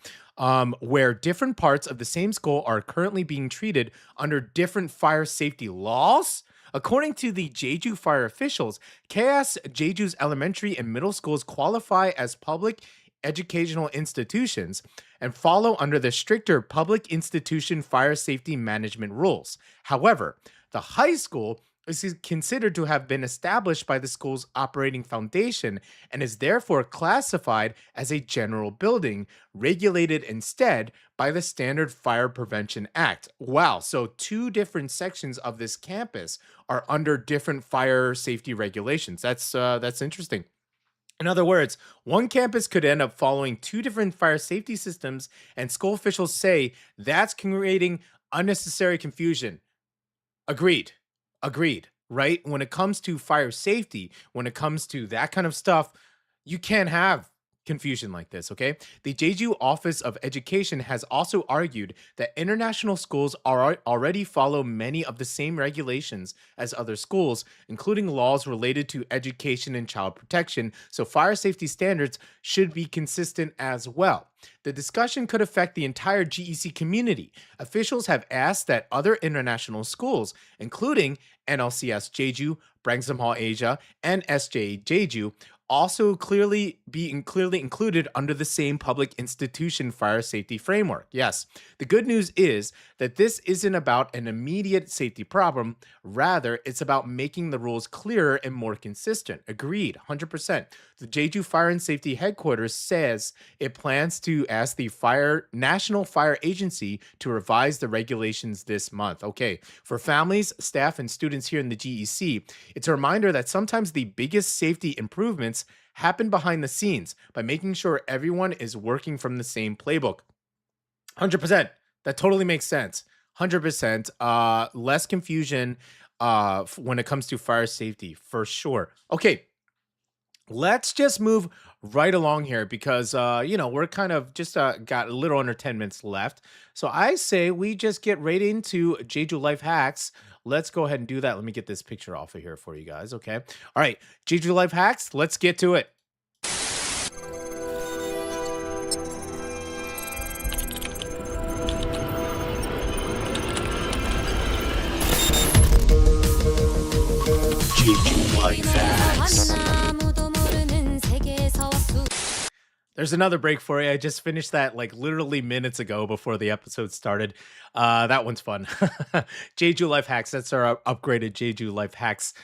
where different parts of the same school are currently being treated under different fire safety laws. According to the Jeju fire officials, KIS Jeju's elementary and middle schools qualify as public educational institutions and follow under the stricter public institution fire safety management rules. However, the high school is considered to have been established by the school's operating foundation and is therefore classified as a general building, regulated instead by the Standard Fire Prevention Act. Wow, so two different sections of this campus are under different fire safety regulations. That's interesting. In other words, one campus could end up following two different fire safety systems, and school officials say that's creating unnecessary confusion. Agreed. Agreed. Right? When it comes to fire safety, when it comes to that kind of stuff, you can't have confusion like this, okay? The Jeju Office of Education has also argued that international schools already follow many of the same regulations as other schools, including laws related to education and child protection, so fire safety standards should be consistent as well. The discussion could affect the entire GEC community. Officials have asked that other international schools, including NLCS Jeju, Branksome Hall Asia, and SJ Jeju, also clearly included under the same public institution fire safety framework. Yes, the good news is that this isn't about an immediate safety problem. Rather, it's about making the rules clearer and more consistent. Agreed, 100%. The Jeju Fire and Safety Headquarters says it plans to ask the National Fire Agency to revise the regulations this month. Okay, for families, staff, and students here in the GEC, it's a reminder that sometimes the biggest safety improvements happen behind the scenes by making sure everyone is working from the same playbook. 100%. That totally makes sense. 100%. Less confusion when it comes to fire safety, for sure. Okay, let's just move right along here because, we're kind of just got a little under 10 minutes left. So I say we just get right into Jeju Life Hacks. Let's go ahead and do that. Let me get this picture off of here for you guys, okay? All right, Jeju Life Hacks, let's get to it. Jeju Life Hacks. There's another break for you. I just finished that like literally minutes ago before the episode started. That one's fun. Jeju Life Hacks. That's our upgraded Jeju Life Hacks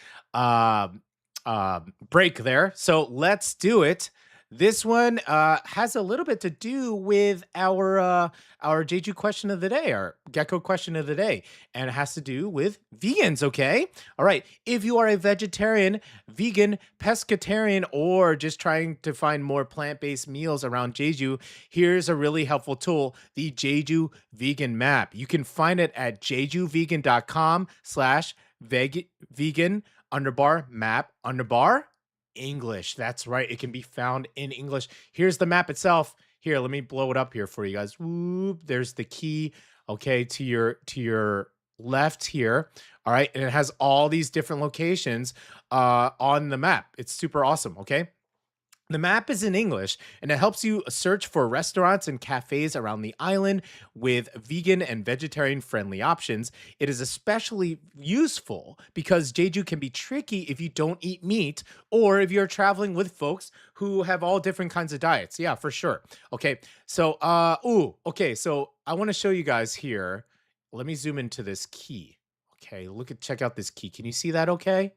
break there. So let's do it. This one has a little bit to do with our Jeju question of the day, our gecko question of the day, and it has to do with vegans, okay? All right, if you are a vegetarian, vegan, pescatarian, or just trying to find more plant-based meals around Jeju, here's a really helpful tool, the Jeju Vegan Map. You can find it at jejuvegan.com/vegan_map_ English. That's right. It can be found in English. Here's the map itself. Here, let me blow it up here for you guys. Whoop, there's the key. Okay, to your left here. All right, and it has all these different locations on the map. It's super awesome. Okay. The map is in English, and it helps you search for restaurants and cafes around the island with vegan and vegetarian-friendly options. It is especially useful because Jeju can be tricky if you don't eat meat or if you're traveling with folks who have all different kinds of diets. Yeah, for sure. Okay, so, so I want to show you guys here. Let me zoom into this key. Okay, check out this key. Can you see that okay?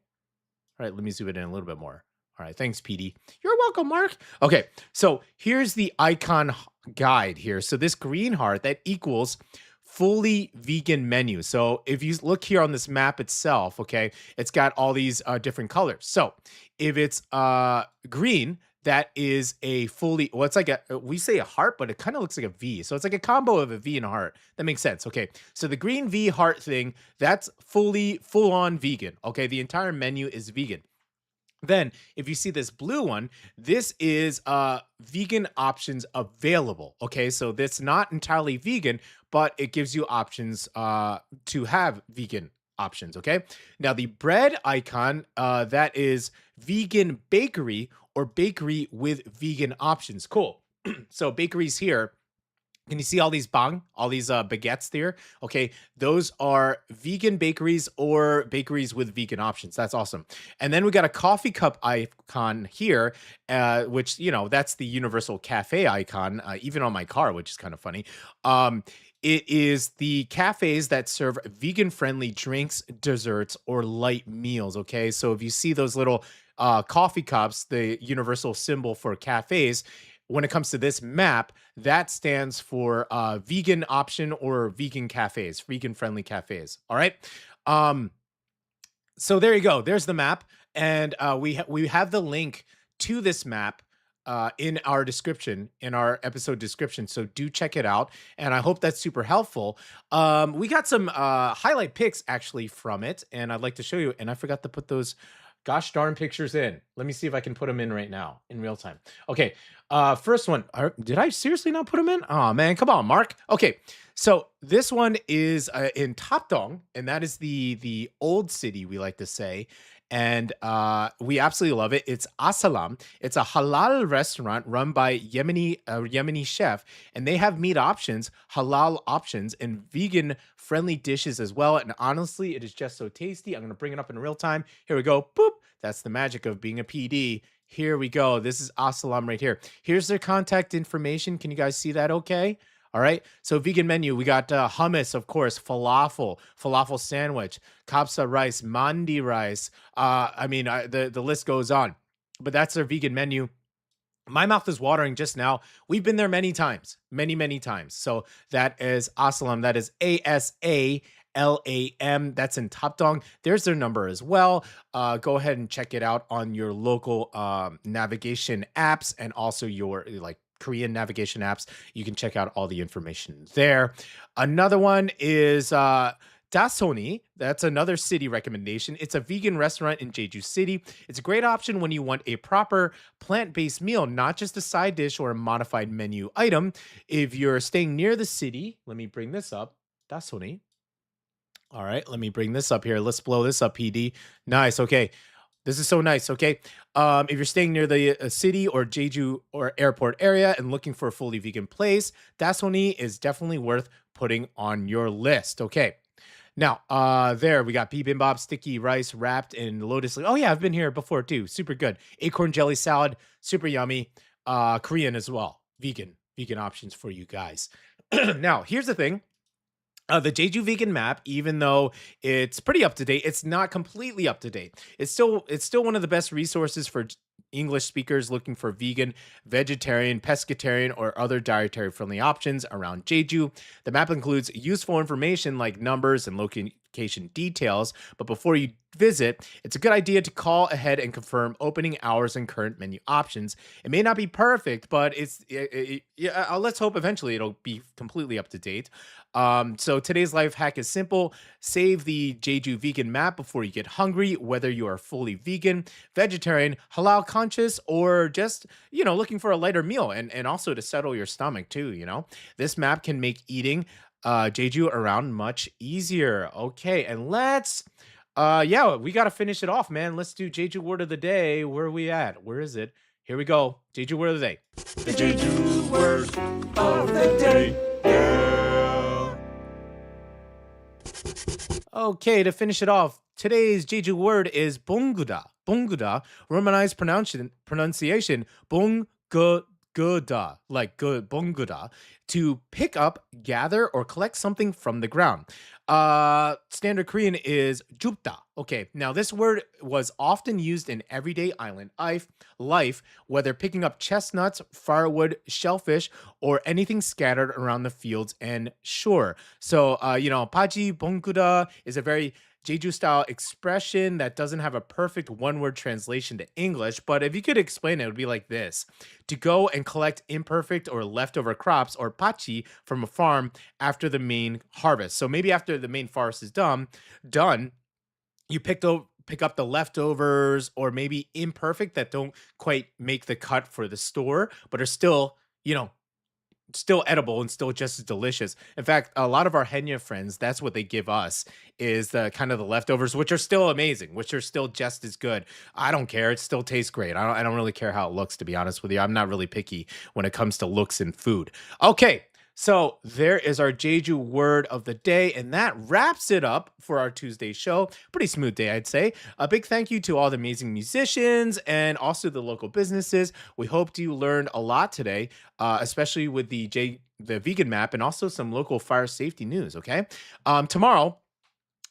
All right, let me zoom it in a little bit more. All right, thanks, PD. You're welcome, Mark. Okay, so here's the icon guide here. So this green heart, that equals fully vegan menu. So if you look here on this map itself, okay, it's got all these different colors. So if it's green, that is a fully, well, it's like we say a heart, but it kind of looks like a V. So it's like a combo of a V and a heart. That makes sense. Okay, so the green V heart thing, that's full-on vegan. Okay, the entire menu is vegan. Then, if you see this blue one, this is vegan options available. Okay, so that's not entirely vegan, but it gives you options to have vegan options. Okay, now the bread icon, that is vegan bakery or bakery with vegan options. Cool. So bakeries here. Can you see all these baguettes there? Okay, those are vegan bakeries or bakeries with vegan options. That's awesome. And then we got a coffee cup icon here, which, that's the universal cafe icon, even on my car, which is kind of funny. It is the cafes that serve vegan-friendly drinks, desserts, or light meals. Okay, so if you see those little coffee cups, the universal symbol for cafes, when it comes to this map, that stands for vegan option or vegan cafes, vegan-friendly cafes. All right. So there you go. There's the map, and we have the link to this map in our description, in our episode description. So do check it out, and I hope that's super helpful. We got some highlight pics actually from it, and I'd like to show you. And I forgot to put those gosh darn pictures in. Let me see if I can put them in right now in real time. Okay, first one. Did I seriously not put them in? Oh man, come on, Mark. Okay, so this one is in Tapdong, and that is the old city, we like to say. And we absolutely love it. It's Asalam. It's a halal restaurant run by Yemeni chef, and they have meat options, halal options, and vegan-friendly dishes as well. And honestly, it is just so tasty. I'm gonna bring it up in real time. Here we go. Boop. That's the magic of being a PD. Here we go. This is Asalam right here. Here's their contact information. Can you guys see that? Okay. All right. So vegan menu, we got hummus, of course, falafel sandwich, kapsa rice, mandi rice. The list goes on. But that's their vegan menu. My mouth is watering just now. We've been there many times, many times. So that is Asalam. That is ASALAM. That's in Tapdong. There's their number as well. Go ahead and check it out on your local navigation apps, and also your Korean navigation apps. You can check out all the information there. Another one is Dasoni. That's another city recommendation. It's a vegan restaurant in Jeju City. It's a great option when you want a proper plant-based meal, not just a side dish or a modified menu item. If you're staying near the city, let me bring this up. Dasoni. All right, let me bring this up here. Let's blow this up, PD. Nice. Okay. This is so nice, okay? If you're staying near the city or Jeju or airport area and looking for a fully vegan place, Dasoni is definitely worth putting on your list, okay? Now, there we got bibimbap, sticky rice wrapped in lotus leaf. Oh yeah, I've been here before too. Super good. Acorn jelly salad, super yummy. Korean as well. Vegan options for you guys. Now, here's the thing. The Jeju Vegan Map, even though it's pretty up to date, it's not completely up to date. It's still one of the best resources for English speakers looking for vegan, vegetarian, pescatarian, or other dietary friendly options around Jeju. The map includes useful information like numbers and location details, but before you visit, it's a good idea to call ahead and confirm opening hours and current menu options. It may not be perfect, but let's hope eventually it'll be completely up to date. So today's life hack is simple. Save the Jeju Vegan Map before you get hungry, whether you are fully vegan, vegetarian, halal conscious, or just, looking for a lighter meal and also to settle your stomach too, This map can make eating Jeju around much easier. Okay, and let's we got to finish it off, man. Let's do Jeju word of the day. Where are we at? Where is it? Here we go. Jeju word of the day. The Jeju word of the day. Okay, to finish it off, today's Jeju word is 봉구다. 봉구다, romanized pronunciation, 봉구다, like good, 봉구다, to pick up, gather, or collect something from the ground. Standard Korean is 줍다. Okay, now this word was often used in everyday island life, whether picking up chestnuts, firewood, shellfish, or anything scattered around the fields and shore. So, paji 봉구다 is a very Jeju-style expression that doesn't have a perfect one-word translation to English, but if you could explain it, it would be like this. To go and collect imperfect or leftover crops, or pachi, from a farm after the main harvest. So maybe after the main forest is done, you pick up the leftovers, or maybe imperfect that don't quite make the cut for the store, but are still, still edible and still just as delicious. In fact, a lot of our Henya friends, that's what they give us, is the kind of the leftovers, which are still amazing, which are still just as good. I don't care. It still tastes great. I don't really care how it looks, to be honest with you. I'm not really picky when it comes to looks in food. Okay. So there is our Jeju word of the day, and that wraps it up for our Tuesday show. Pretty smooth day, I'd say. A big thank you to all the amazing musicians and also the local businesses. We hope you learned a lot today, especially with the the vegan map and also some local fire safety news. Okay, tomorrow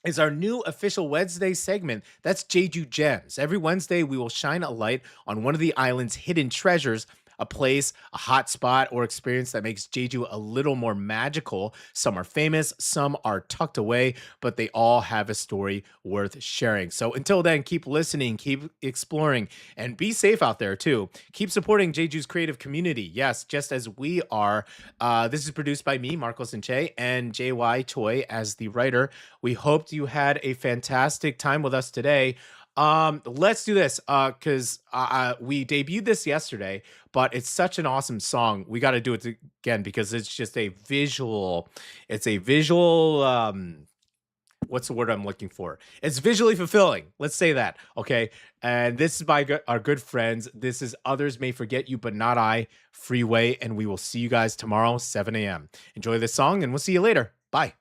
is our new official Wednesday segment. That's Jeju Gems. Every Wednesday, we will shine a light on one of the island's hidden treasures, a place, a hot spot, or experience that makes Jeju a little more magical. Some are famous, some are tucked away, but they all have a story worth sharing. So until then, keep listening, keep exploring, and be safe out there too. Keep supporting Jeju's creative community. Yes, just as we are. This is produced by me, Marcos and Che, and JY Choi as the writer. We hoped you had a fantastic time with us today. Let's do this because we debuted this yesterday, but it's such an awesome song. We got to do it again because it's just a visual. It's a visual. What's the word I'm looking for? It's visually fulfilling. Let's say that. Okay. And this is by our good friends. This is Others May Forget You, But Not I, Freeway. And we will see you guys tomorrow, 7 a.m. Enjoy this song and we'll see you later. Bye.